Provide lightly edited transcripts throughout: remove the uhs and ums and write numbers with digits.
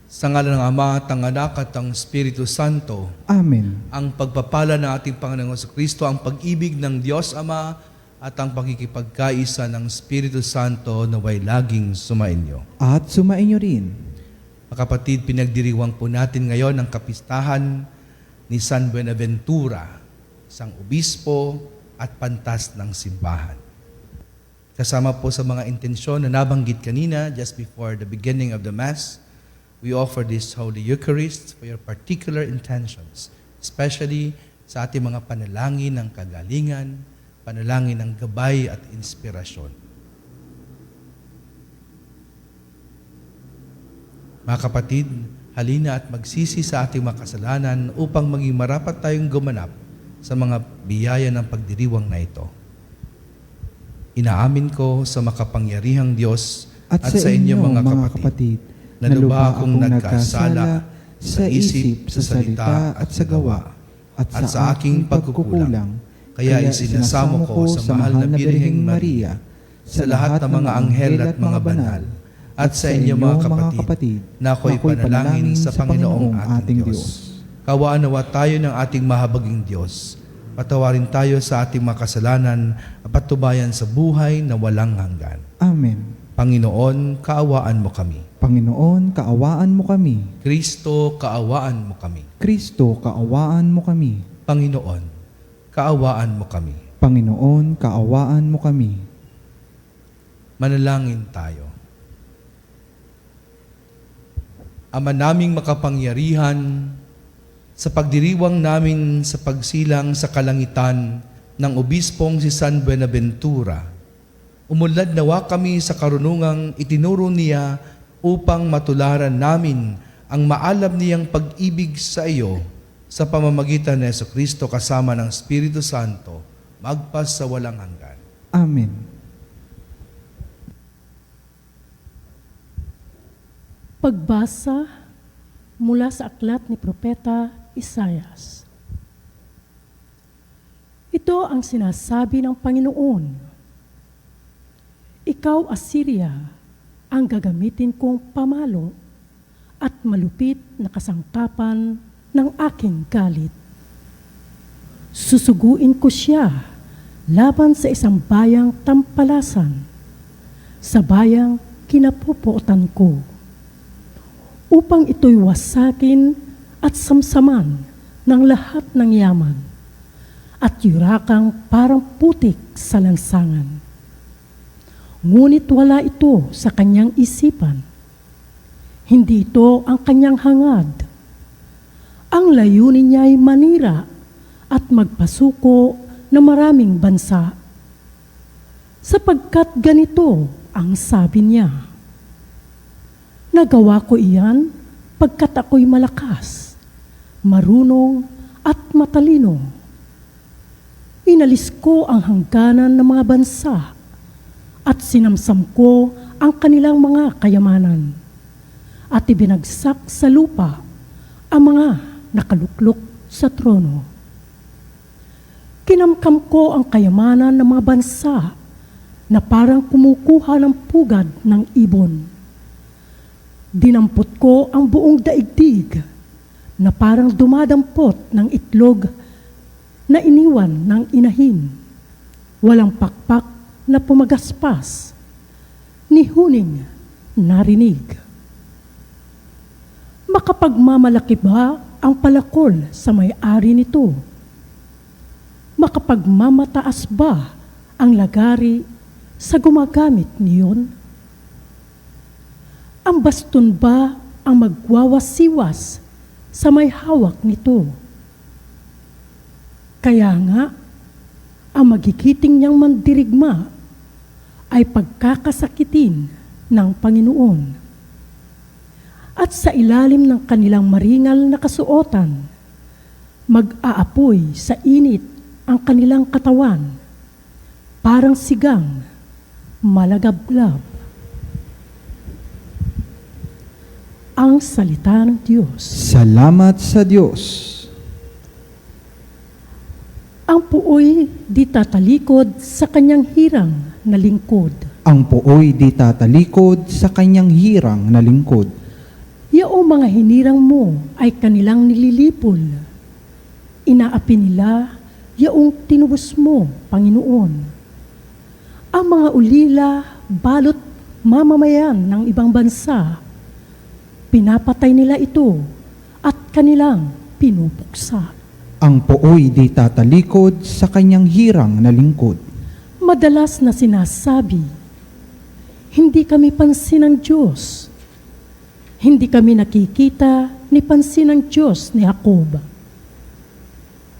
Sa ngalan ng Ama, at ng Anak, at ng Espiritu Santo, Amen. ang pagpapala ng ating Panginoong Kristo, ang pag-ibig ng Diyos Ama, at ang pagkikipagkaisa ng Espiritu Santo naway laging sumainyo. At sumainyo rin. Mga kapatid, pinagdiriwang po natin ngayon ang kapistahan ni San Buenaventura, isang obispo at pantas ng simbahan. Kasama po sa mga intensyon na nabanggit kanina just before the beginning of the Mass, we offer this Holy Eucharist for your particular intentions, especially sa ating mga panalangin ng kagalingan, panalangin ng gabay at inspirasyon. Mga kapatid, halina at magsisi sa ating mga kasalanan upang maging marapat tayong gumanap sa mga biyaya ng pagdiriwang na ito. Inaamin ko sa makapangyarihang Diyos at sa inyo mga kapatid, na lubha akong nagkasala sa isip, sa salita at sa gawa, at sa aking pagkukulang. Kaya isinasamo ko sa mahal na Birheng Maria, sa lahat ng mga anghel at mga banal, at sa inyo mga kapatid, na ako'y panalangin sa Panginoong ating Diyos. Kawaan nawa tayo ng ating mahabaging Diyos. Patawarin tayo sa ating mga kasalanan at patubayan sa buhay na walang hanggan. Amen. Panginoon, kaawaan mo kami. Panginoon, kaawaan mo kami. Kristo, kaawaan mo kami. Kristo, kaawaan mo kami. Panginoon, kaawaan mo kami. Panginoon, kaawaan mo kami. Manalangin tayo. Ama naming makapangyarihan, sa pagdiriwang namin sa pagsilang sa kalangitan ng obispong si San Buenaventura, umunlad nawa kami sa karunungang itinuro niya upang matularan namin ang maalam niyang pag-ibig sa iyo sa pamamagitan ni Jesucristo kasama ng Espiritu Santo, magpas sa walang hanggan. Amen. Pagbasa mula sa aklat ni Propeta Isaias. Ito ang sinasabi ng Panginoon. Ikaw, Assyria, ang gagamitin kong pamalo at malupit na kasangkapan ng aking galit. Susuguin ko siya laban sa isang bayang tampalasan, sa bayang kinapupuotan ko, upang ito'y wasakin at samsaman ng lahat ng yaman, at yurakang parang putik sa lansangan. Ngunit wala ito sa kanyang isipan. Hindi ito ang kanyang hangad. Ang layunin niya ay manira at magpasuko ng maraming bansa. Sapagkat ganito ang sabi niya, nagawa ko iyan pagkat ako'y malakas, marunong at matalino. Inalis ko ang hangganan ng mga bansa at sinamsam ko ang kanilang mga kayamanan at ibinagsak sa lupa ang mga nakaluklok sa trono. Kinamkam ko ang kayamanan ng mga bansa na parang kumukuha ng pugad ng ibon. Dinampot ko ang buong daigdig na parang dumadampot ng itlog na iniwan ng inahin. Walang pakpak na pumagaspas, ni huning narinig. Makapagmamalaki ba ang palakol sa may-ari nito? Makapagmamataas ba ang lagari sa gumagamit niyon? Ang baston ba ang magwawasiwas sa may hawak nito? Kaya nga, ang magigiting niyang mandirigma ay pagkakasakitin ng Panginoon. At sa ilalim ng kanilang maringal na kasuotan, mag-aapoy sa init ang kanilang katawan, parang sigang malagablab. Ang salita ng Diyos. Salamat sa Diyos. Ang puoy di tatalikod sa kanyang hirang na lingkod. Ang puoy di tatalikod sa kanyang hirang na lingkod. Yaong mga hinirang mo ay kanilang nililipol. Inaapi nila yaong tinubos mo, Panginoon. Ang mga ulila, balot mamamayan ng ibang bansa, pinapatay nila ito at kanilang pinupuksa. Ang pooy di tatalikod sa kanyang hirang na lingkod. Madalas na sinasabi, hindi kami pansin ng Diyos. Hindi kami nakikita ni pansin ng Diyos ni Jacob.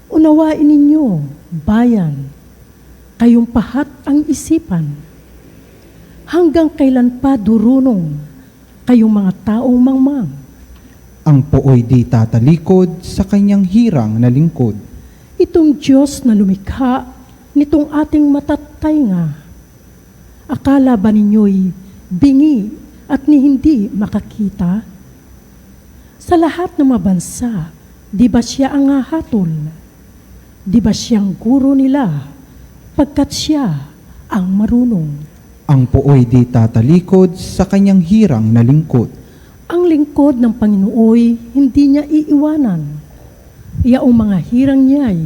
Unawain ninyo, bayan, kayong pahat ang isipan. Hanggang kailan pa durunong kayong mga taong mangmang? Ang pooy di tatalikod sa kanyang hirang na lingkod. Itong Diyos na lumikha nitong ating matatainga. Akala ba ninyo'y bingi at ni hindi makakita? Sa lahat ng mga bansa, di ba siya ang hahatol? Di ba siyang guro nila pagkat siya ang marunong? Ang pooy di tatalikod sa kanyang hirang na lingkod. Ang lingkod ng Panginooy hindi niya iiwanan. Yaong mga hirang niya'y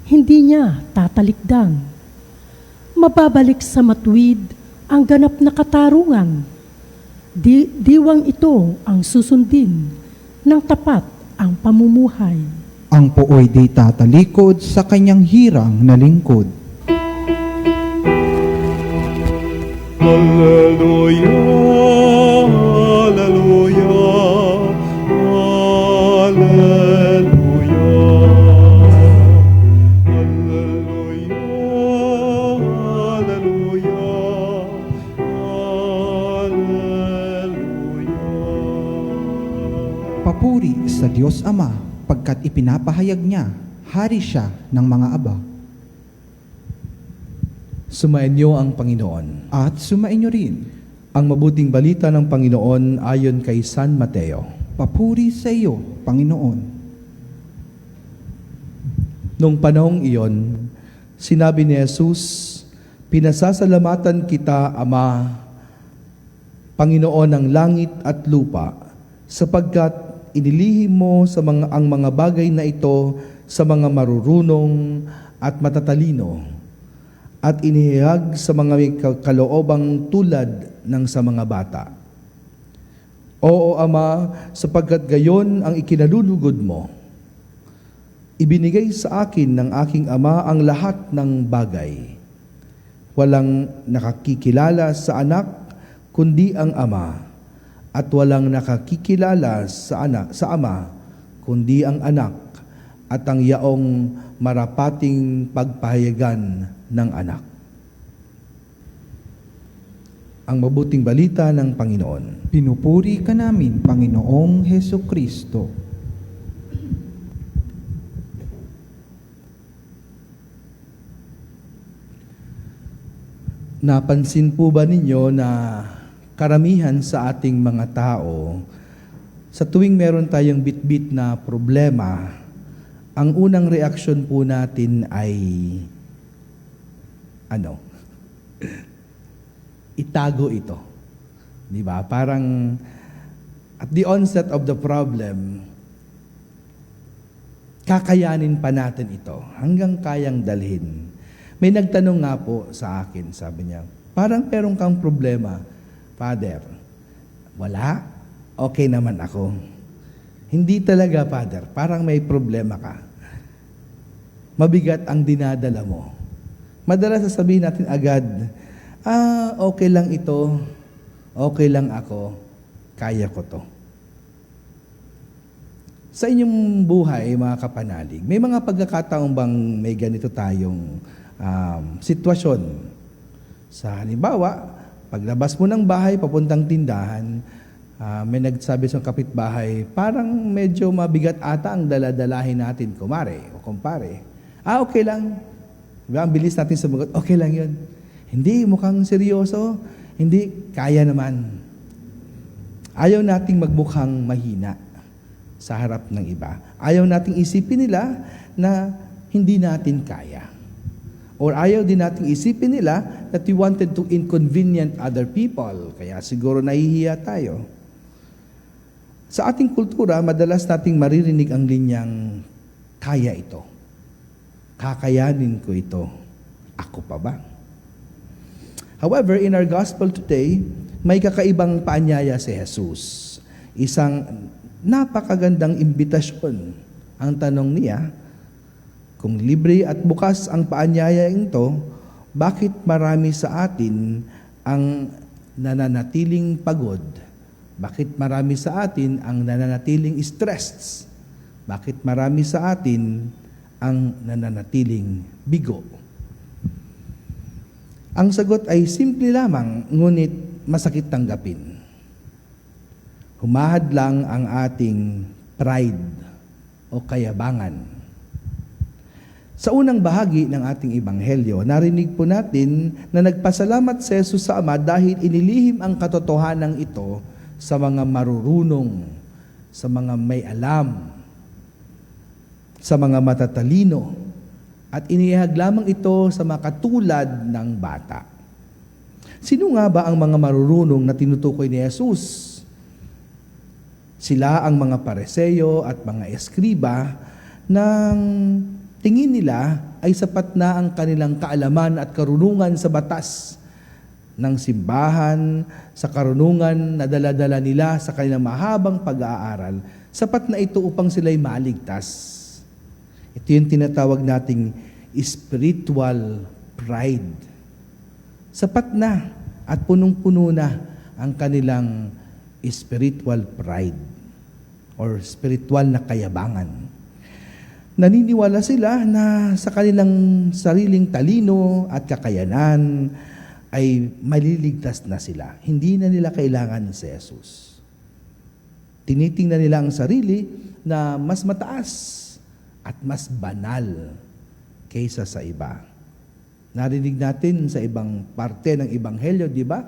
hindi niya tatalikdan. Mababalik sa matuwid ang ganap na katarungan. Diwang ito ang susundin ng tapat ang pamumuhay. Ang pooy di tatalikod sa kanyang hirang na lingkod. Hallelujah, hallelujah, hallelujah, hallelujah, hallelujah. Papuri sa Diyos Ama, pagkat ipinapahayag niya, hari siya ng mga aba. Sumainyo ang Panginoon. At sumainyo rin, Ang mabuting balita ng Panginoon ayon kay San Mateo. papuri sa iyo, Panginoon. Nung panahong iyon, sinabi ni Jesus, "Pinasasalamatan kita, Ama, Panginoon ng langit at lupa, sapagkat inilihim mo ang mga bagay na ito sa mga marurunong at matatalino, at inihayag sa mga may kaloobang tulad ng sa mga bata. Oo, Ama, sapagkat gayon ang ikinalulugod mo. Ibinigay sa akin ng aking Ama ang lahat ng bagay. Walang nakakikilala sa anak, kundi ang Ama, at walang nakakikilala sa Ama, kundi ang anak, at ang yaong marapating pagpahayagan ng anak." Ang mabuting balita ng Panginoon. Pinupuri ka namin, Panginoong Heso Kristo. Napansin po ba ninyo na karamihan sa ating mga tao, sa tuwing meron tayong bitbit na problema, ang unang reaksyon po natin ay itago ito. Di ba? Parang at the onset of the problem, kakayanin pa natin ito hanggang kayang dalhin. May nagtanong nga po sa akin, sabi niya, "Parang meron kang problema, Father." "Wala, okay naman ako." "Hindi talaga, Father, parang may problema ka. Mabigat ang dinadala mo." Madalas sasabihin natin agad, okay lang ito, okay lang ako, kaya ko to. Sa inyong buhay, mga kapanalig, may mga pagkakataon bang may ganito tayong sitwasyon? Sa halimbawa, paglabas mo ng bahay, papuntang tindahan, may nagsabi sa kapitbahay, "Parang medyo mabigat ata ang daladalahin natin, kumare o kumpare." Okay lang. Diba? Ang bilis natin sumagot, okay lang yun. Hindi, mukhang seryoso. Hindi, kaya naman. Ayaw nating magmukhang mahina sa harap ng iba. Ayaw nating isipin nila na hindi natin kaya. Or ayaw din nating isipin nila that we wanted to inconvenient other people. Kaya siguro nahihiya tayo. Sa ating kultura, madalas nating maririnig ang linyang, kaya ito. Kakayanin ko ito. Ako pa ba? However, in our gospel today, may kakaibang paanyaya si Jesus. Isang napakagandang imbitasyon. Ang tanong niya, kung libre at bukas ang paanyaya ito, bakit marami sa atin ang nananatiling pagod? Bakit marami sa atin ang nananatiling stressed? Bakit marami sa atin ang nananatiling bigo? Ang sagot ay simple lamang, ngunit masakit tanggapin. Humahad lang ang ating pride o kayabangan. Sa unang bahagi ng ating ebanghelyo, narinig po natin na nagpasalamat si Jesus sa Ama dahil inilihim ang katotohanan ito sa mga marurunong, sa mga may alam, sa mga matatalino, at inihag lamang ito sa mga katulad ng bata. Sino nga ba ang mga marurunong na tinutukoy ni Jesus? Sila ang mga Pareseyo at mga eskriba ng tingin nila ay sapat na ang kanilang kaalaman at karunungan sa batas ng simbahan, sa karunungan na dala-dala nila sa kanilang mahabang pag-aaral. Sapat na ito upang sila'y maaligtas. Ito yung tinatawag nating spiritual pride. Sapat na at punong-puno na ang kanilang spiritual pride or spiritual na kayabangan. Naniniwala sila na sa kanilang sariling talino at kakayanan ay maliligtas na sila. Hindi na nila kailangan si Jesus. Tinitingnan nila ang sarili na mas mataas at mas banal kaysa sa iba. Narinig natin sa ibang parte ng ebanghelyo, di ba?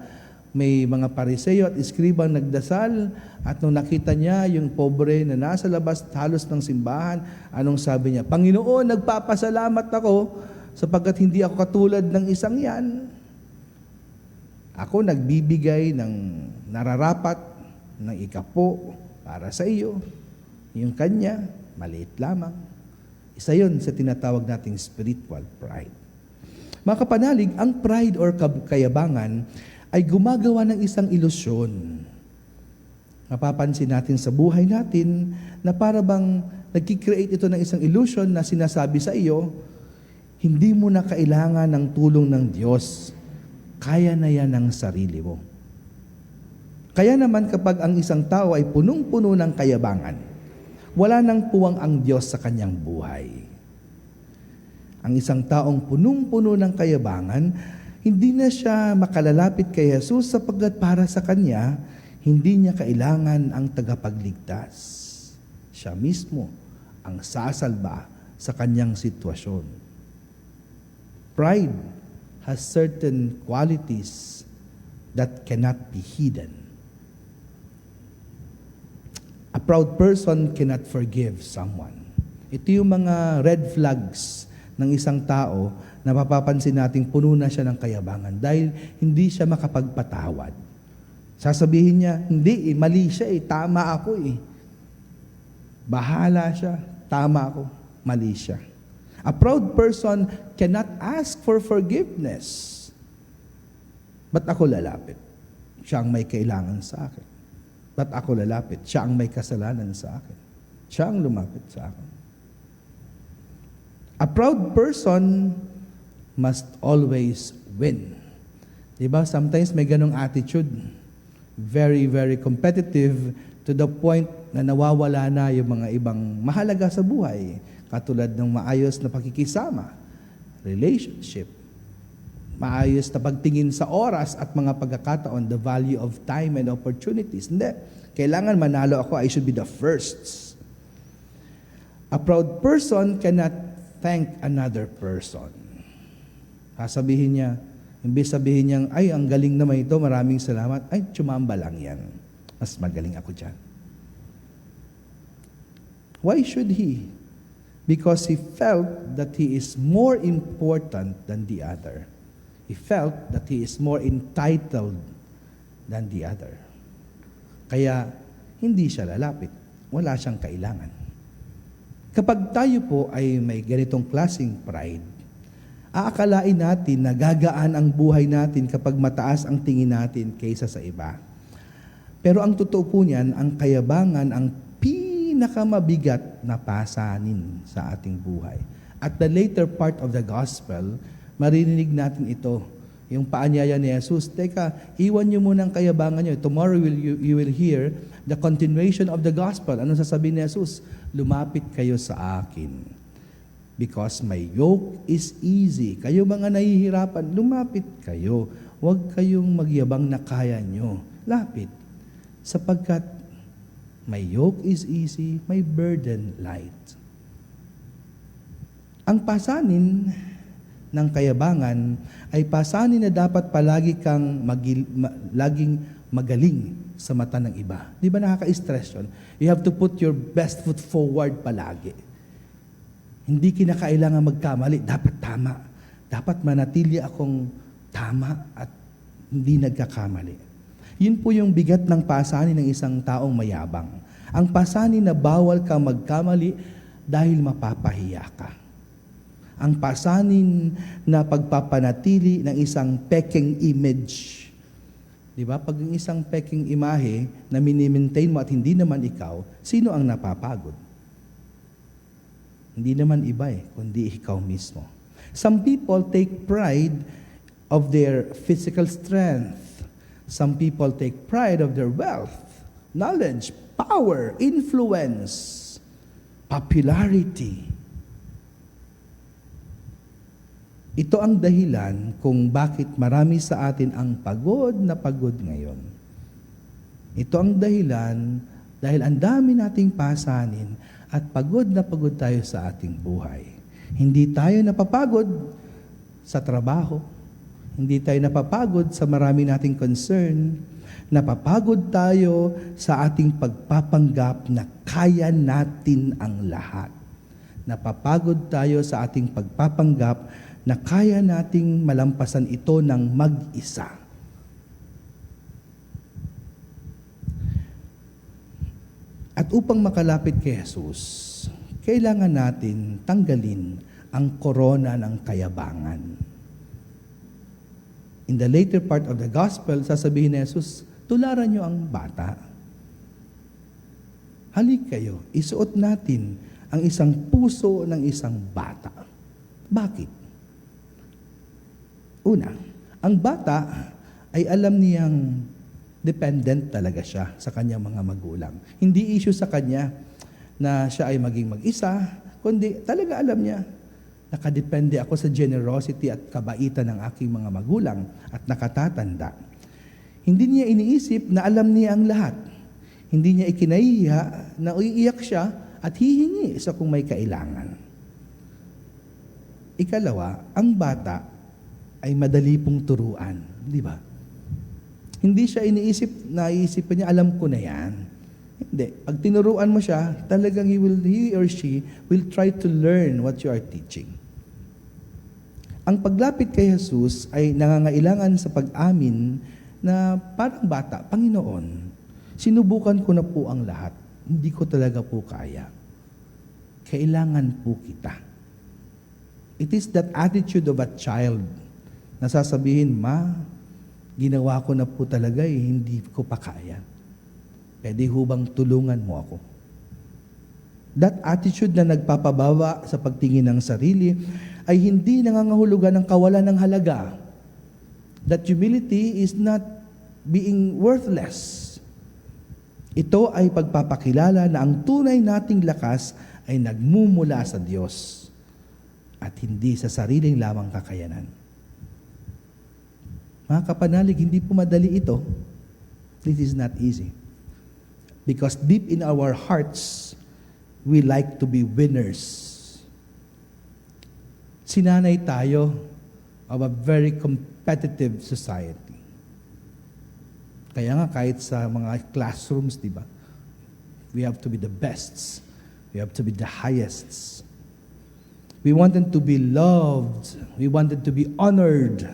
May mga Pariseo at eskribang nagdasal at nung nakita niya yung pobre na nasa labas halos ng simbahan, anong sabi niya? Panginoon, nagpapasalamat ako sapagkat hindi ako katulad ng isang yan. Ako nagbibigay ng nararapat ng ikapo para sa iyo. Yung kanya, maliit lamang. Isa yun sa tinatawag nating spiritual pride. Mga kapanalig, ang pride or kayabangan ay gumagawa ng isang ilusyon. Napapansin natin sa buhay natin na para bang nagkikreate ito ng isang illusion na sinasabi sa iyo, hindi mo na kailangan ng tulong ng Diyos. Kaya na yan ng sarili mo. Kaya naman kapag ang isang tao ay punong-puno ng kayabangan, wala nang puwang ang Diyos sa kanyang buhay. Ang isang taong punong-puno ng kayabangan, hindi na siya makalalapit kay Jesus sapagkat para sa kanya, hindi niya kailangan ang tagapagligtas. Siya mismo ang sasalba sa kanyang sitwasyon. Pride has certain qualities that cannot be hidden. A proud person cannot forgive someone. Ito yung mga red flags ng isang tao na mapapansin nating puno na siya ng kayabangan dahil hindi siya makapagpatawad. Sasabihin niya, hindi mali siya tama ako Bahala siya, tama ako, mali siya. A proud person cannot ask for forgiveness. Ba't ako lalapit? Siya ang may kailangan sa akin. Ba't ako lalapit? Siya ang may kasalanan sa akin. Siya ang lumapit sa akin. A proud person must always win. Diba? Sometimes may ganong attitude. Very, very competitive to the point na nawawala na yung mga ibang mahalaga sa buhay. Katulad ng maayos na pakikisama, relationship, maayos na pagtingin sa oras at mga pagkakataon, the value of time and opportunities. Hindi. Kailangan manalo ako, I should be the first. A proud person cannot thank another person. Sasabihin niya, imbes sabihin niya, ay, ang galing naman ito, maraming salamat. Ay, tsumamba lang yan. Mas magaling ako dyan. Why should he? Because he felt that he is more important than the other. He felt that he is more entitled than the other. Kaya, hindi siya lalapit. Wala siyang kailangan. Kapag tayo po ay may ganitong klaseng pride, aakalain natin na gagaan ang buhay natin kapag mataas ang tingin natin kaysa sa iba. Pero ang totoo po niyan, ang kayabangan ang pinakamabigat na pasanin sa ating buhay. At the later part of the gospel, maririnig natin ito. Yung paanyaya ni Jesus, teka, iwan niyo muna ang kayabangan niyo. Tomorrow you will hear the continuation of the gospel. Ano sasabihin ni Jesus? Lumapit kayo sa akin. Because my yoke is easy. Kayo mga nahihirapan, lumapit kayo. Huwag kayong magyabang na kaya nyo. Lapit. Sapagkat my yoke is easy, my burden light. Ang pasanin ng kayabangan ay pasanin na dapat palagi kang laging magaling sa mata ng iba. Di ba nakaka-stress yun? You have to put your best foot forward palagi. Hindi kinakailangan magkamali, dapat tama. Dapat manatili akong tama at hindi nagkakamali. Yun po yung bigat ng pasanin ng isang taong mayabang. Ang pasanin na bawal kang magkamali dahil mapapahiya ka. Ang pasanin na pagpapanatili ng isang peking image. Di ba? Pag yung isang peking imahe na minimaintain mo at hindi naman ikaw, sino ang napapagod? Hindi naman iba kundi ikaw mismo. Some people take pride of their physical strength. Some people take pride of their wealth, knowledge, power, influence, popularity. Ito ang dahilan kung bakit marami sa atin ang pagod na pagod ngayon. Ito ang dahilan dahil ang dami nating pasanin at pagod na pagod tayo sa ating buhay. Hindi tayo napapagod sa trabaho. Hindi tayo napapagod sa marami nating concern. Napapagod tayo sa ating pagpapanggap na kaya natin ang lahat. Napapagod tayo sa ating pagpapanggap na kaya nating malampasan ito ng mag-isa. At upang makalapit kay Jesus, kailangan natin tanggalin ang korona ng kayabangan. In the later part of the gospel, sasabihin ni Jesus, tularan niyo ang bata. Halik kayo, isuot natin ang isang puso ng isang bata. Bakit? Una, ang bata ay alam niyang dependent talaga siya sa kanyang mga magulang. Hindi issue sa kanya na siya ay maging mag-isa, kundi talaga alam niya, nakadepende ako sa generosity at kabaitan ng aking mga magulang at nakatatanda. Hindi niya iniisip na alam niya ang lahat. Hindi niya ikinahihiya na uiiyak siya at hihingi sa kung may kailangan. Ikalawa, ang bata ay madali pong turuan, di ba? Hindi siya naiisip niya, alam ko na yan. Hindi. Pag tinuruan mo siya, talagang he or she will try to learn what you are teaching. Ang paglapit kay Jesus ay nangangailangan sa pag-amin na parang bata, Panginoon, sinubukan ko na po ang lahat. Hindi ko talaga po kaya. Kailangan po kita. It is that attitude of a child na sasabihin, Ma, ginawa ko na po talaga hindi ko pa kaya. Pwede hubang tulungan mo ako? That attitude na nagpapabawa sa pagtingin ng sarili ay hindi nangangahulugan ng kawalan ng halaga. That humility is not being worthless. Ito ay pagpapakilala na ang tunay nating lakas ay nagmumula sa Diyos at hindi sa sariling lamang kakayanan. Mga kapanalig, hindi po madali ito. This is not easy. Because deep in our hearts, we like to be winners. Sinanay tayo of a very competitive society. Kaya nga kahit sa mga classrooms, di ba? We have to be the bests. We have to be the highest. We wanted to be loved. We wanted to be honored.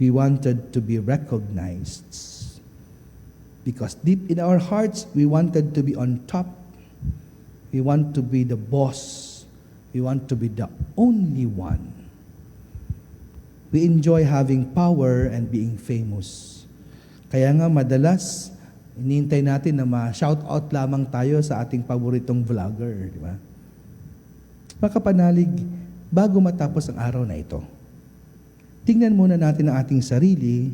We wanted to be recognized. Because deep in our hearts, we wanted to be on top. We want to be the boss. We want to be the only one. We enjoy having power and being famous. Kaya nga madalas, hinihintay natin na ma-shout out lamang tayo sa ating paboritong vlogger, di ba? Mga kapanalig, bago matapos ang araw na ito, tingnan muna natin ang ating sarili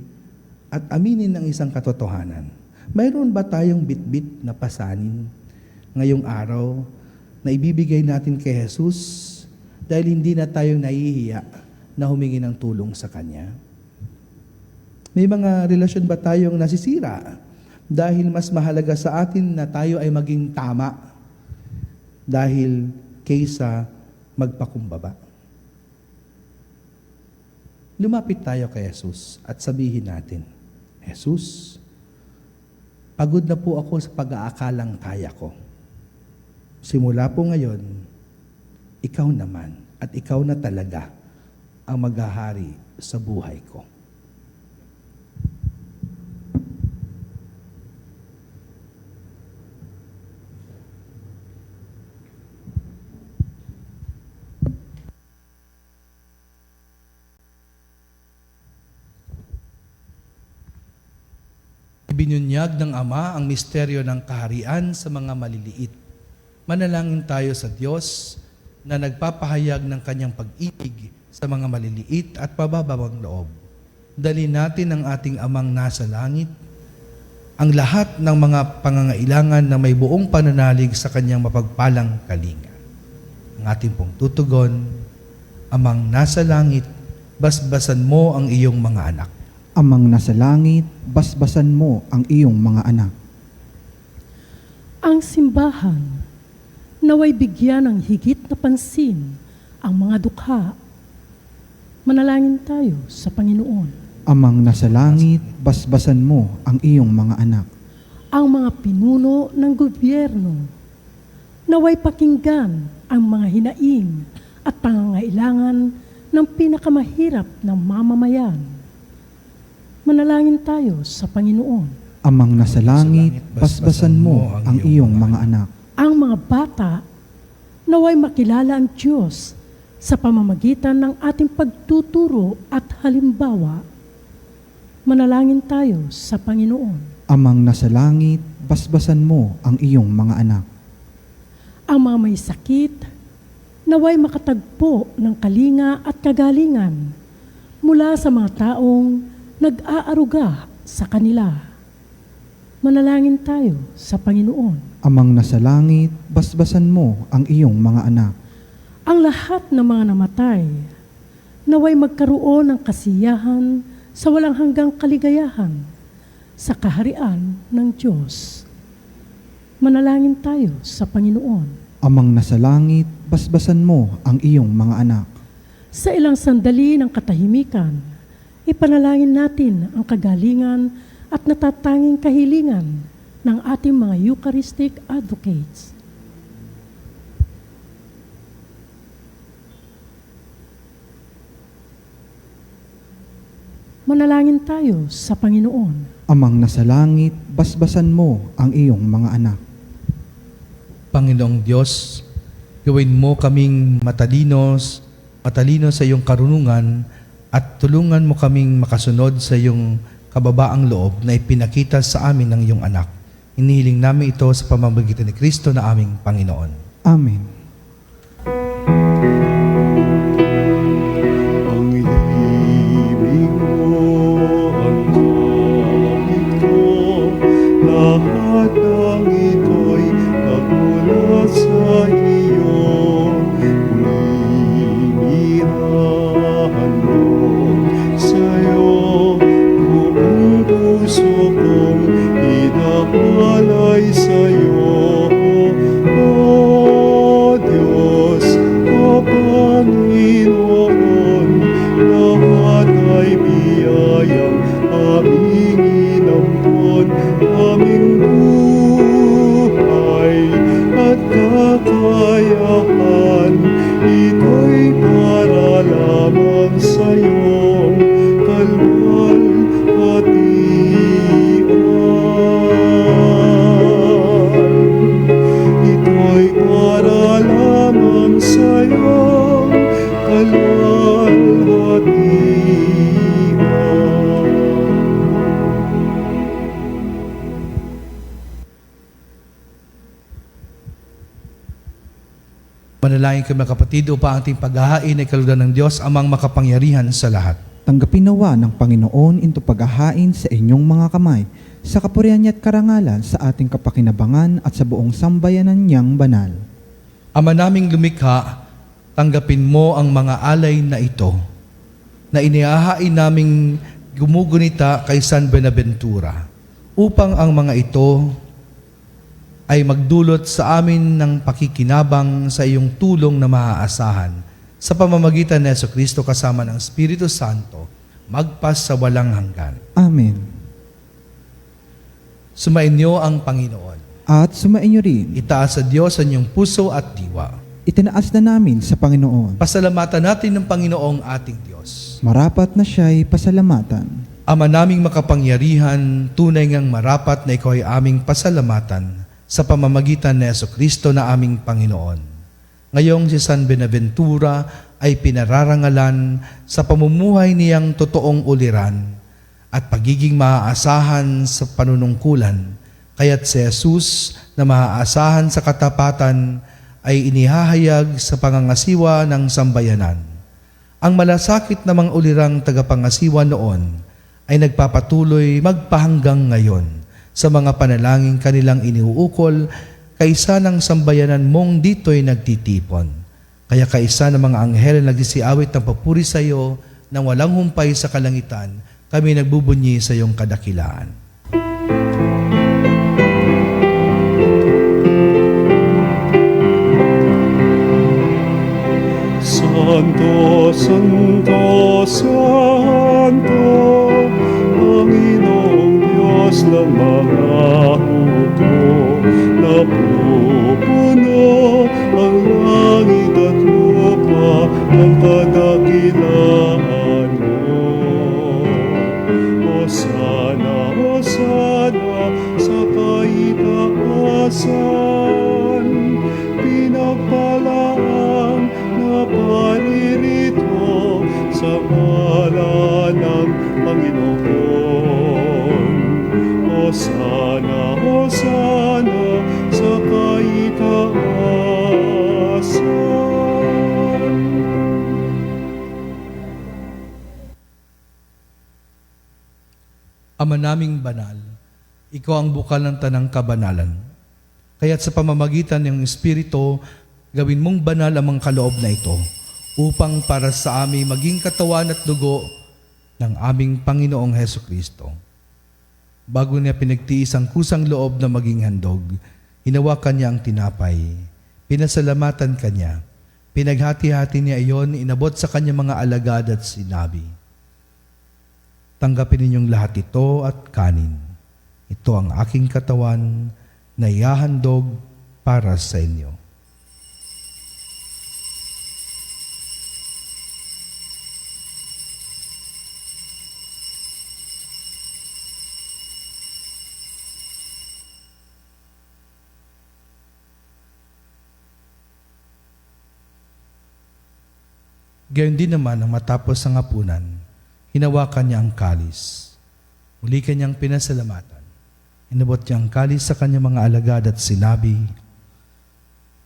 at aminin ang isang katotohanan. Mayroon ba tayong bitbit na pasanin ngayong araw na ibibigay natin kay Jesus dahil hindi na tayong nahihiya na humingi ng tulong sa Kanya? May mga relasyon ba tayong nasisira dahil mas mahalaga sa atin na tayo ay maging tama dahil kaysa magpakumbaba? Lumapit tayo kay Jesus at sabihin natin, Jesus, pagod na po ako sa pag-aakalang kaya ko. Simula po ngayon, ikaw naman at ikaw na talaga ang maghahari sa buhay ko. Binunyag ng Ama ang misteryo ng kaharian sa mga maliliit. Manalangin tayo sa Diyos na nagpapahayag ng Kanyang pag-ibig sa mga maliliit at pababawang loob. Dalhin natin ang ating Amang nasa langit, ang lahat ng mga pangangailangan na may buong pananalig sa Kanyang mapagpalang kalinga. Ang ating pong tutugon, Amang nasa langit, basbasan mo ang iyong mga anak. Amang nasa langit, basbasan mo ang iyong mga anak. Ang simbahan, naway bigyan ng higit na pansin ang mga dukha. Manalangin tayo sa Panginoon. Amang nasa langit, basbasan mo ang iyong mga anak. Ang mga pinuno ng gobyerno, naway pakinggan ang mga hinaing at pangangailangan ng pinakamahirap ng mamamayan. Manalangin tayo sa Panginoon. Amang nasa langit, basbasan mo ang iyong mga anak. Ang mga bata, naway makilala ang Diyos sa pamamagitan ng ating pagtuturo at halimbawa. Manalangin tayo sa Panginoon. Amang nasa langit, basbasan mo ang iyong mga anak. Ang mga may sakit, naway makatagpo ng kalinga at kagalingan mula sa mga taong nag-aaruga sa kanila. Manalangin tayo sa Panginoon. Amang nasa langit, basbasan mo ang iyong mga anak. Ang lahat ng mga namatay, naway magkaroon ng kasiyahan sa walang hanggang kaligayahan sa kaharian ng Diyos. Manalangin tayo sa Panginoon. Amang nasa langit, basbasan mo ang iyong mga anak. Sa ilang sandali ng katahimikan, ipanalangin natin ang kagalingan at natatanging kahilingan ng ating mga Eucharistic advocates. Manalangin tayo sa Panginoon. Amang nasa langit, basbasan mo ang iyong mga anak. Panginoong Diyos, gawin mo kaming matalino sa iyong karunungan at tulungan mo kaming makasunod sa iyong kababaang loob na ipinakita sa amin ng iyong anak. Inihiling namin ito sa pamamagitan ni Kristo na aming Panginoon. Amen. Ang ibig mo ang kapit ko, lahat ng ito'y nagmula sa iyo. Inirahan mo sa'yo, buong puso kong inahalay sa'yo. O Diyos, O Panginoon, lahat ay biyayang aming inampon, aming buhay at kakayahan, ito'y para lamang sa'yong kalwalhatian. Manalangin kami mga kapatid upang ating paghahain ay kalugdan ng Diyos amang makapangyarihan sa lahat. Tanggapin nawa ng Panginoon ito paghahain sa inyong mga kamay, sa kapurihan niya at karangalan sa ating kapakinabangan at sa buong sambayanan niyang banal. Ama naming lumikha, tanggapin mo ang mga alay na ito, na inihahain naming gumugunita kay San Buenaventura, upang ang mga ito ay magdulot sa amin ng pakikinabang sa iyong tulong na maaasahan sa pamamagitan ni Jesucristo kasama ng Espiritu Santo, magpas sa walang hanggan. Amen. Sumainyo ang Panginoon. At sumainyo rin, Itaas sa Diyos ang inyong puso at diwa. itinaas na namin sa Panginoon. Pasalamatan natin ng Panginoong ating Diyos. Marapat na siya'y pasalamatan. Ama naming makapangyarihan, tunay ngang marapat na ikaw ay aming pasalamatan sa pamamagitan ni Jesucristo na aming Panginoon. Ngayong si San Buenaventura ay pinararangalan sa pamumuhay niyang totoong uliran at pagiging maaasahan sa panunungkulan, kaya't si Jesus na maaasahan sa katapatan ay inihahayag sa pangangasiwa ng sambayanan. Ang malasakit namang ulirang tagapangasiwa noon ay nagpapatuloy magpahanggang ngayon sa mga panalangin kanilang iniuukol kaisa ng sambayanan mong dito'y nagtitipon. Kaya kaisa ng mga anghel na nagsisiawit ng papuri sa iyo nang walang humpay sa kalangitan, kami nagbubunyi sa iyong kadakilaan. Santo, Santo, Santo, Panginoong Diyos ng mga hukbo, napupuno ang langit at lupa ng kadakilaan mo. Hosana, Hosana sa kaitaasan, pinagpalaang naparirito sa ngalan ng Panginoon. Hosana, Hosana sa kaitaasan. Ama naming banal, ikaw ang bukal ng tanang kabanalan. Kaya't sa pamamagitan ng Espiritu, gawin mong banal ang mga kaloob na ito, upang para sa amin maging katawan at dugo ng aming Panginoong Hesukristo. Bago niya pinagtiis ang kusang loob na maging handog, hinawakan niya ang tinapay, pinasalamatan kanya, pinaghati-hati niya iyon, inabot sa kanyang mga alagad at sinabi, "Tanggapin ninyong lahat ito at kanin. Ito ang aking katawan na ihahandog para sa inyo." Gayon din naman ang matapos ang hapunan, hinawakan niya ang kalis. Muli kanyang pinasalamatan. Inabot niya ang kalis sa kanyang mga alagad at sinabi,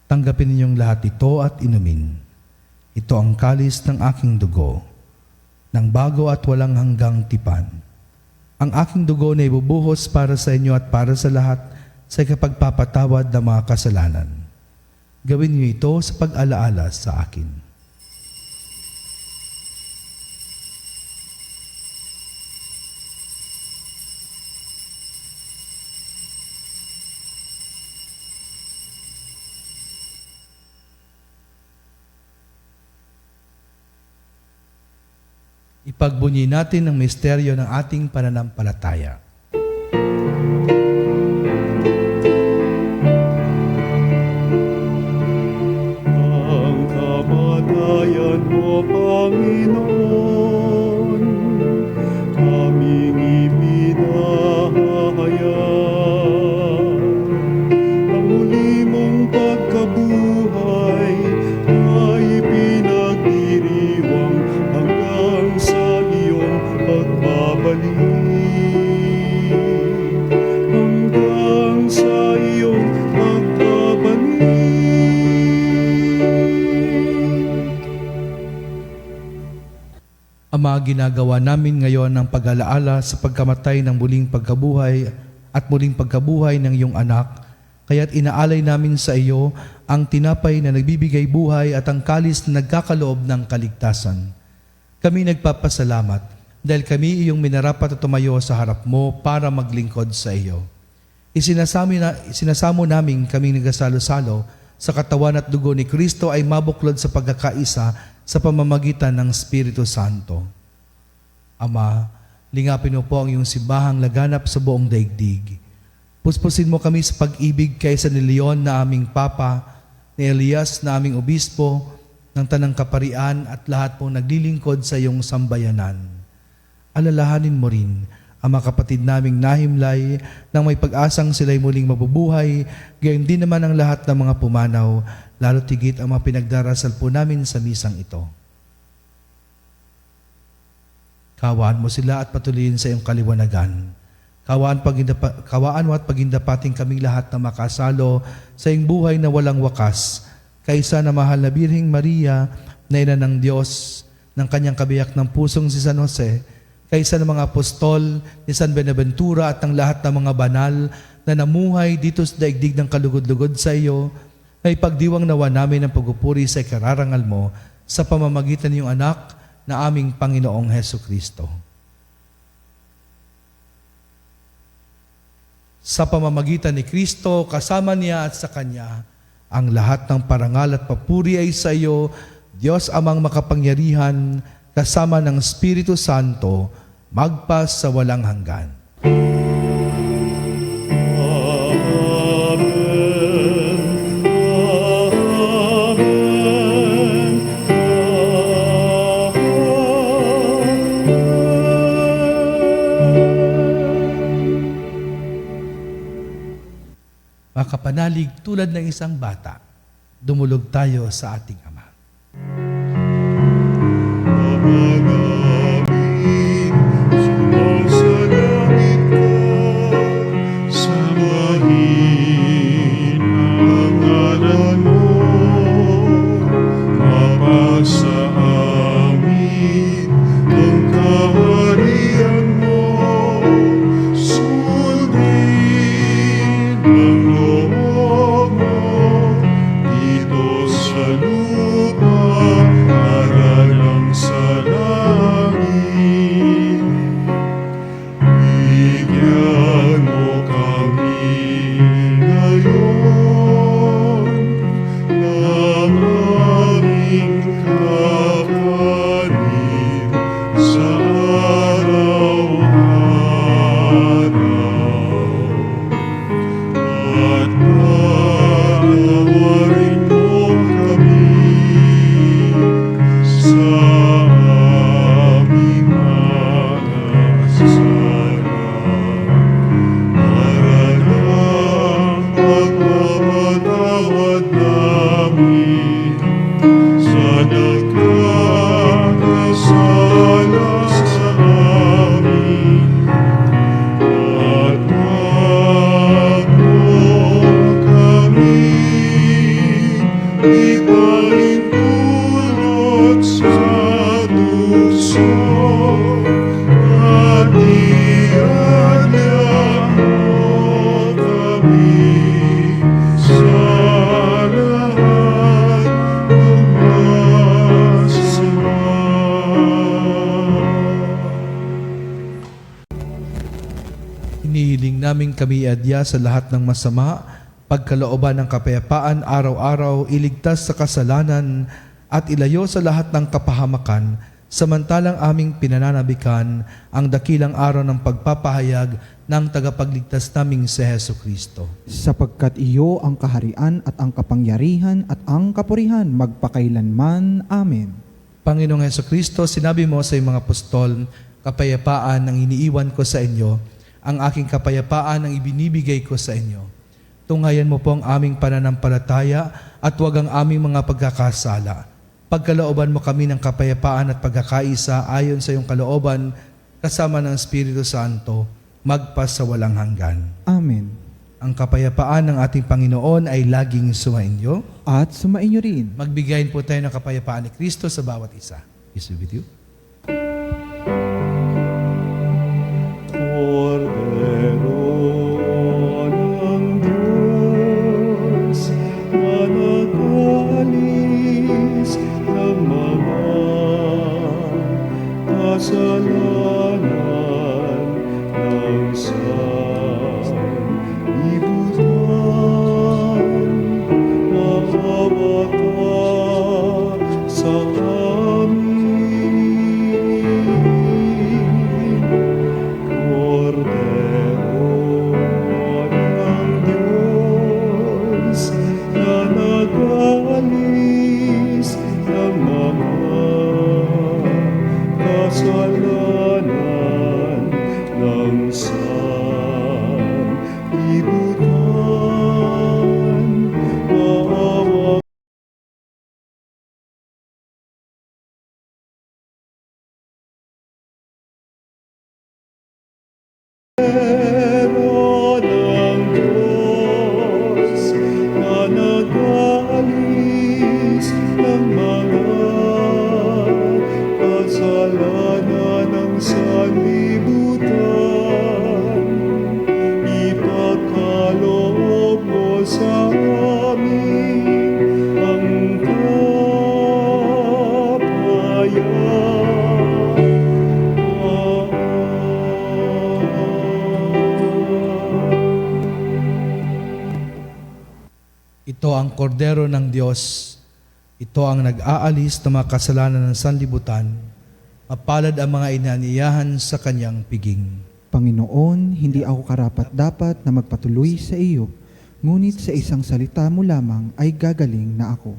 "Tanggapin ninyong lahat ito at inumin. Ito ang kalis ng aking dugo, ng bago at walang hanggang tipan. Ang aking dugo na ibubuhos para sa inyo at para sa lahat sa ikapagpapatawad ng mga kasalanan. Gawin niyo ito sa pag-alaala sa akin." Ipagbunyi natin ang misteryo ng ating pananampalataya. Ang kamatayan mo, Panginoon, aming ipinahayag. Ang muli mong pagkabuhay ay pinagdiriwang Ama, ginagawa namin ngayon ang pag-alaala sa pagkamatay ng muling pagkabuhay at muling pagkabuhay ng iyong anak. Kaya't inaalay namin sa iyo ang tinapay na nagbibigay buhay at ang kalis na nagkakaloob ng kaligtasan. Kami nagpapasalamat dahil kami iyong minarapat at tumayo sa harap mo para maglingkod sa iyo. Isinasamo namin kaming nagsalo-salo sa katawan at dugo ni Kristo ay mabuklod sa pagkakaisa sa pamamagitan ng Espiritu Santo. Ama, lingapin mo po ang iyong simbahang laganap sa buong daigdig. Puspusin mo kami sa pag-ibig kaysa ni Leon na aming Papa, ni Elias na aming Obispo, ng Tanang Kaparian at lahat pong naglilingkod sa iyong sambayanan. Alalahanin mo rin ang mga kapatid naming nahimlay nang may pag-asang sila'y muling mabubuhay, gayon din naman ang lahat ng mga pumanaw, lalo tigit ang mga pinagdarasal po namin sa misang ito. Kawaan mo sila at patuloyin sa iyong kaliwanagan. Kawaan mo at pagindapating kaming lahat na makasalo sa iyong buhay na walang wakas, kaysa na mahal na Birheng Maria, na ina ng Diyos, ng kanyang kabiyak ng pusong si San Jose, kaysa ng mga apostol ni San Benaventura at ng lahat ng mga banal na namuhay dito sa daigdig ng kalugod-lugod sa iyo, na ipagdiwang nawa namin ang pagpupuri sa ikararangal mo sa pamamagitan ng iyong anak na aming Panginoong Hesukristo. Sa pamamagitan ni Kristo, kasama niya at sa Kanya, ang lahat ng parangal at papuri ay sa iyo, Diyos Amang makapangyarihan, kasama ng Espiritu Santo, magpas sa walang hanggan. Makapanalig tulad ng isang bata, dumulog tayo sa ating Ama. Hinihiling namin kami adya sa lahat ng masama, pagkalooban ng kapayapaan araw-araw, iligtas sa kasalanan at ilayo sa lahat ng kapahamakan, samantalang aming pinananabikan ang dakilang araw ng pagpapahayag ng tagapagligtas naming si Hesukristo. Sapagkat iyo ang kaharian at ang kapangyarihan at ang kapurihan magpakailanman. Amen. Panginoong Hesukristo, sinabi mo sa iyong mga apostol, kapayapaan ang iniiwan ko sa inyo, ang aking kapayapaan ang ibinibigay ko sa inyo. Tunghayan mo po ang aming pananampalataya at huwag ang aming mga pagkakasala. Pagkalooban mo kami ng kapayapaan at pagkakaisa ayon sa iyong kalooban, kasama ng Espiritu Santo, magpas sa walang hanggan. Amen. Ang kapayapaan ng ating Panginoon ay laging sumainyo. At sumainyo rin. Magbigayin po tayo ng kapayapaan ni Kristo sa bawat isa. Peace be with you. Cordero ng Diyos, na nag-alis ng mga kasalanan ng sanlibutan, maawa ka sa amin. Cordero ng Diyos, na nag-alis ng mga kasalanan ng sanlibutan, maawa Cordero ng Diyos, na nag-alis ng mga kasalanan ng sanlibutan, ipagkaloob mo sa amin ang Ito ang kordero ng Diyos. Ito ang nag-aalis ng mga kasalanan ng sanlibutan. Mapalad ang mga inaniyahan sa kanyang piging. Panginoon, hindi ako karapat-dapat na magpatuloy sa iyo, ngunit sa isang salita mo lamang ay gagaling na ako.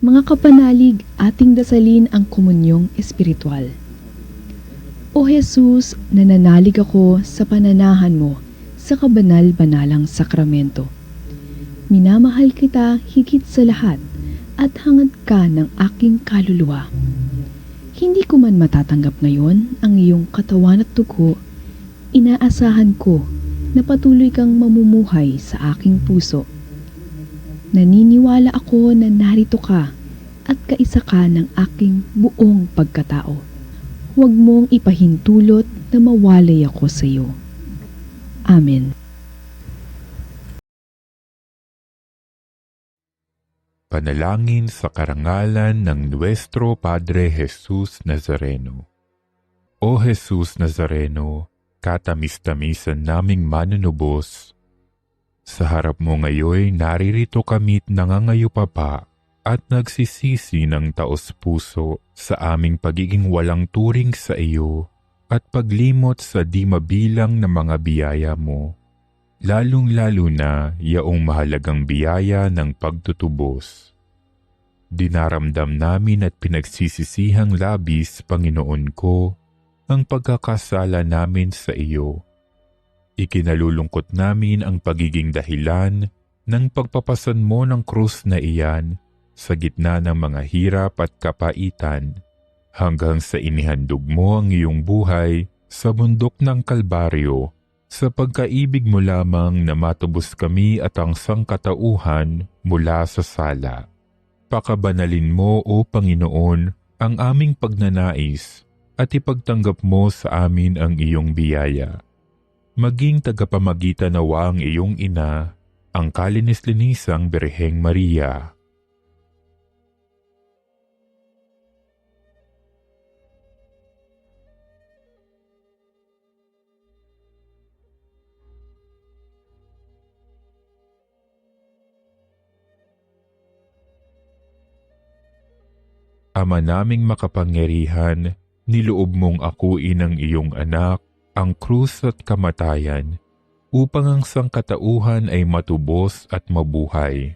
Mga kapanalig, ating dasalin ang komunyong espiritual. O Jesus, nananalig ako sa pananahan mo sa kabanal-banalang sakramento. Minamahal kita higit sa lahat at hangad ka ng aking kaluluwa. Hindi ko man matatanggap ngayon ang iyong katawan at dugo, inaasahan ko na patuloy kang mamumuhay sa aking puso. Naniniwala ako na narito ka at kaisa ka ng aking buong pagkatao. Huwag mong ipahintulot na mawalay ako sa iyo. Amen. Panalangin sa karangalan ng Nuestro Padre Jesus Nazareno. O Jesus Nazareno, katamis-tamisan naming manunubos, sa harap mo ngayoy naririto kami't nangangayupapa at nagsisisi ng taos-puso sa aming pagiging walang turing sa iyo at paglimot sa di mabilang na mga biyaya mo, lalong-lalo na yaong mahalagang biyaya ng pagtutubos. Dinaramdam namin at pinagsisisihang labis, Panginoon ko, ang pagkakasala namin sa iyo. Ikinalulungkot namin ang pagiging dahilan ng pagpapasan mo ng krus na iyan sa gitna ng mga hirap at kapaitan, hanggang sa inihandog mo ang iyong buhay sa bundok ng Kalbaryo, sa pagkaibig mo lamang na matubos kami at ang sangkatauhan mula sa sala. Pakabanalin mo, O Panginoon, ang aming pagnanais at ipagtanggap mo sa amin ang iyong biyaya. Maging tagapamagitan nawa ang iyong ina, ang kalinis-linisang Birheng Maria. Ama naming makapangyarihan, niloob mong akuin ang iyong anak, ang krus at kamatayan, upang ang sangkatauhan ay matubos at mabuhay.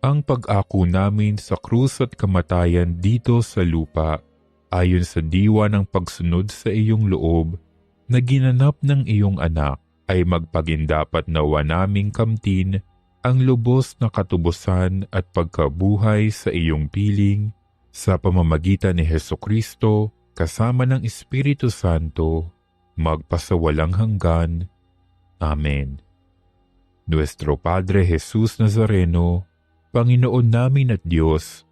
Ang pag-ako namin sa krus at kamatayan dito sa lupa, ayon sa diwa ng pagsunod sa iyong loob, na ginanap ng iyong anak, ay magpagindapat nawa naming kamtin ang lubos na katubusan at pagkabuhay sa iyong piling sa pamamagitan ni Hesukristo kasama ng Espiritu Santo, magpasawalang hanggan. Amen. Nuestro Padre Jesus Nazareno, Panginoon namin at Diyos,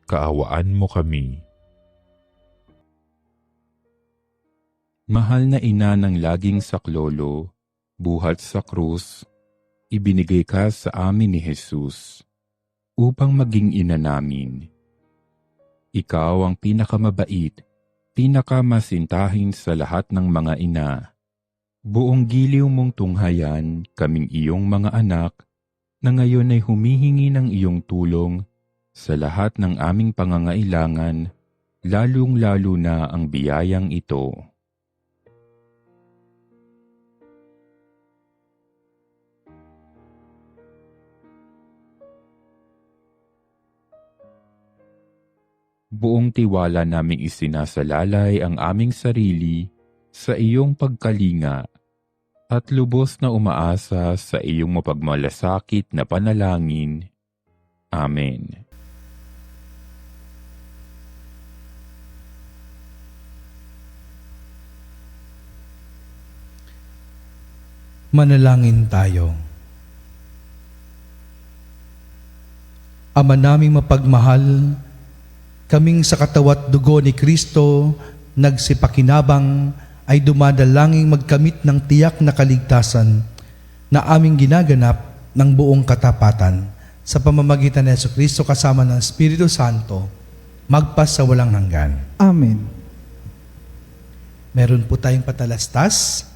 kaawaan mo kami. Mahal na ina ng laging saklolo, buhat sa krus, ibinigay ka sa amin ni Jesus upang maging ina namin. Ikaw ang pinakamabait, pinakamasintahin sa lahat ng mga ina. Buong giliw mong tunghayan kaming iyong mga anak na ngayon ay humihingi ng iyong tulong sa lahat ng aming pangangailangan, lalong-lalo na ang biyayang ito. Buong tiwala naming isinasalalay ang aming sarili sa iyong pagkalinga at lubos na umaasa sa iyong mapagmalasakit na panalangin. Amen. Manalangin tayo. Ama naming mapagmahal, kaming sa katawat dugo ni Kristo, nagsipakinabang ay dumadalangin magkamit ng tiyak na kaligtasan na aming ginaganap ng buong katapatan sa pamamagitan ni Jesucristo kasama ng Espiritu Santo, magpas sa walang hanggan. Amen. Meron po tayong patalastas.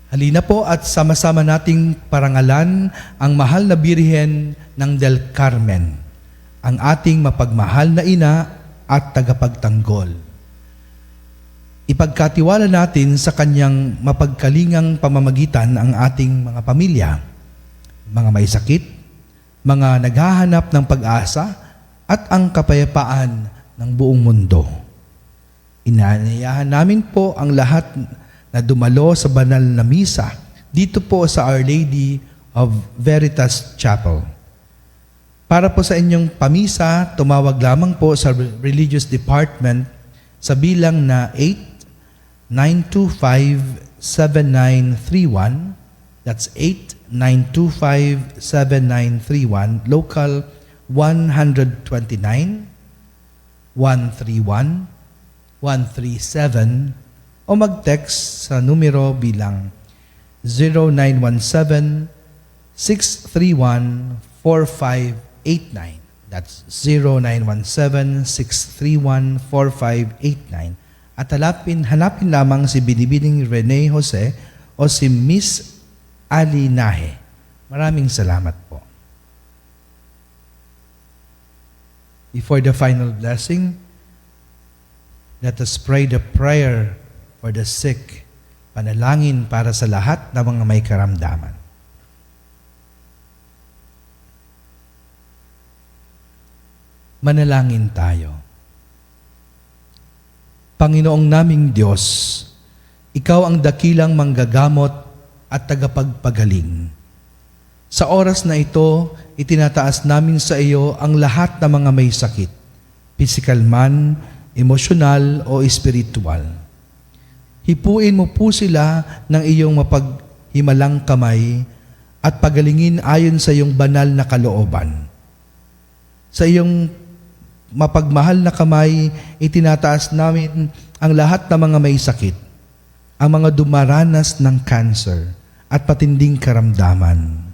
Halina po at sama-sama nating parangalan ang mahal na Birhen ng Del Carmen, ang ating mapagmahal na ina at tagapagtanggol. Ipagkatiwala natin sa kanyang mapagkalingang pamamagitan ang ating mga pamilya, mga may sakit, mga naghahanap ng pag-asa, at ang kapayapaan ng buong mundo. Inaanyayahan namin po ang lahat na dumalo sa banal na misa dito po sa Our Lady of Veritas Chapel. Para po sa inyong pamisa, tumawag lamang po sa Religious Department sa bilang na 8925-7931. That's 8925-7931, local 129, 131, 137, o mag-text sa numero bilang 0917-631-4589. That's 0917-631-4589. At hanapin lamang si Binibining Rene Jose o si Miss Ali Nahe. Maraming salamat po. Before the final blessing, let us pray the prayer for the sick, panalangin para sa lahat ng mga may karamdaman. Manalangin tayo. Panginoong naming Diyos, Ikaw ang dakilang manggagamot at tagapagpagaling. Sa oras na ito, itinataas namin sa iyo ang lahat ng mga may sakit, pisikal man, emosyonal o espiritual. Hipuin mo po sila ng iyong mapaghimalang kamay at pagalingin ayon sa iyong banal na kalooban. Sa iyong mapagmahal na kamay, itinataas namin ang lahat ng mga may sakit, ang mga dumaranas ng cancer at patinding karamdaman,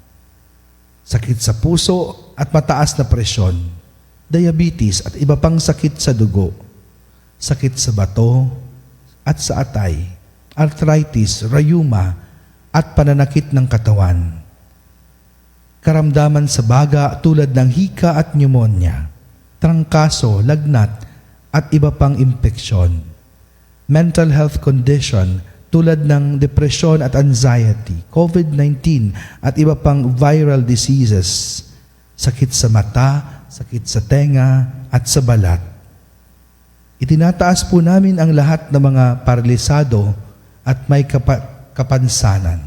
sakit sa puso at mataas na presyon, diabetes at iba pang sakit sa dugo, sakit sa bato at sa atay, arthritis, rheuma at pananakit ng katawan, karamdaman sa baga tulad ng hika at pneumonia, trangkaso, lagnat at iba pang impeksyon, mental health condition tulad ng depression at anxiety, COVID-19 at iba pang viral diseases, sakit sa mata, sakit sa tenga at sa balat. Itinataas po namin ang lahat ng mga paralisado at may kapansanan.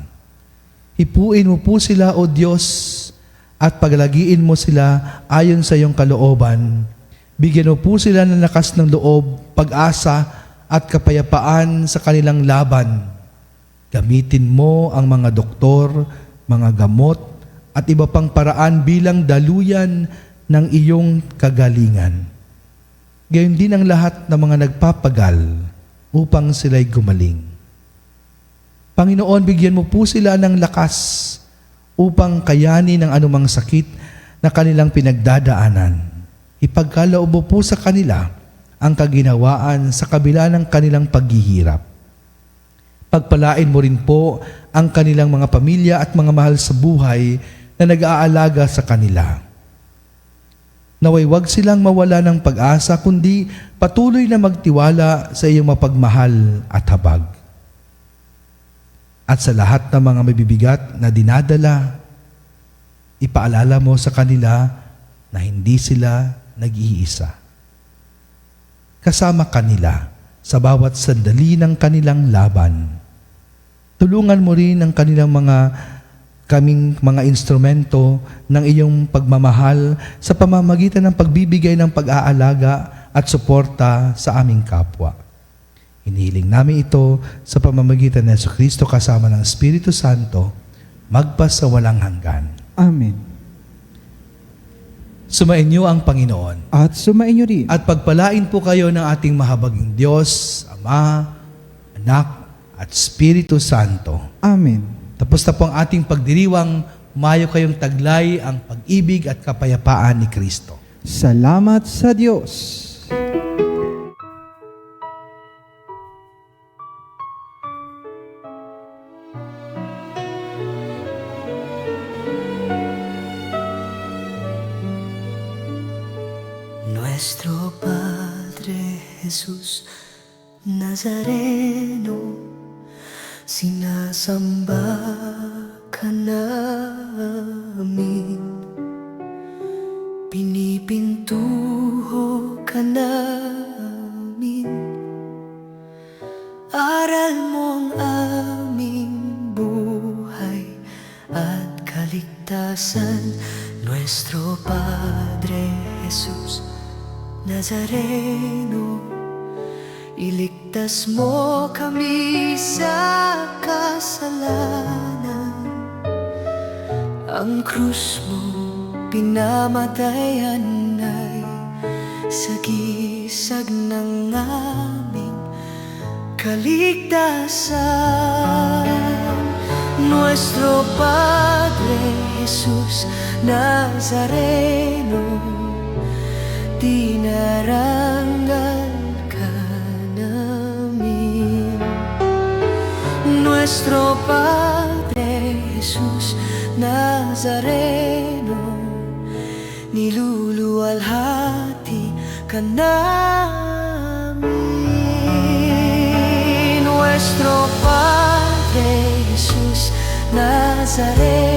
Hipuin mo po sila, O Diyos, at paglagiin mo sila ayon sa iyong kalooban. Bigyan mo po sila ng lakas ng loob, pag-asa at kapayapaan sa kanilang laban. Gamitin mo ang mga doktor, mga gamot, at iba pang paraan bilang daluyan ng iyong kagalingan. Gayon din ang lahat ng mga nagpapagal upang sila'y gumaling. Panginoon, bigyan mo po sila ng lakas upang kayanin ang anumang sakit na kanilang pinagdadaanan. Ipagkaloob mo po sa kanila ang kaginhawaan sa kabila ng kanilang paghihirap. Pagpalain mo rin po ang kanilang mga pamilya at mga mahal sa buhay na nag-aalaga sa kanila. Naway wag silang mawala ng pag-asa, kundi patuloy na magtiwala sa iyong mapagmahal at habag. At sa lahat ng mga mabibigat na dinadala, ipaalala mo sa kanila na hindi sila nag-iisa. Kasama kanila sa bawat sandali ng kanilang laban. Tulungan mo rin ang kanilang kaming mga instrumento ng iyong pagmamahal sa pamamagitan ng pagbibigay ng pag-aalaga at suporta sa aming kapwa. Hinihiling namin ito sa pamamagitan ng Jesucristo kasama ng Espiritu Santo, magpas sa walang hanggan. Amen. Sumainyo ang Panginoon. At sumainyo rin. At pagpalain po kayo ng ating mahabaging Diyos, Ama, Anak, at Espiritu Santo. Amen. Tapos na po ang ating pagdiriwang, mayo kayong taglay ang pag-ibig at kapayapaan ni Kristo. Salamat sa Diyos. Nuestro Padre Jesús Nazareno, sinasamba ka namin, pinipintuho ka namin, aral mo ang aming buhay at kaligtasan. Nuestro Padre Jesús Nazareno, iligtas mo kami sa kasalanan. Ang krus mo pinamatayan ay sagisag ng aming kaligtasan. Nuestro Padre Jesus Nazareno, dinarangal ka namin. Nuestro Padre Jesus Nazareno, niluluwalhati ka namin. Nuestro Padre Jesus Nazareno,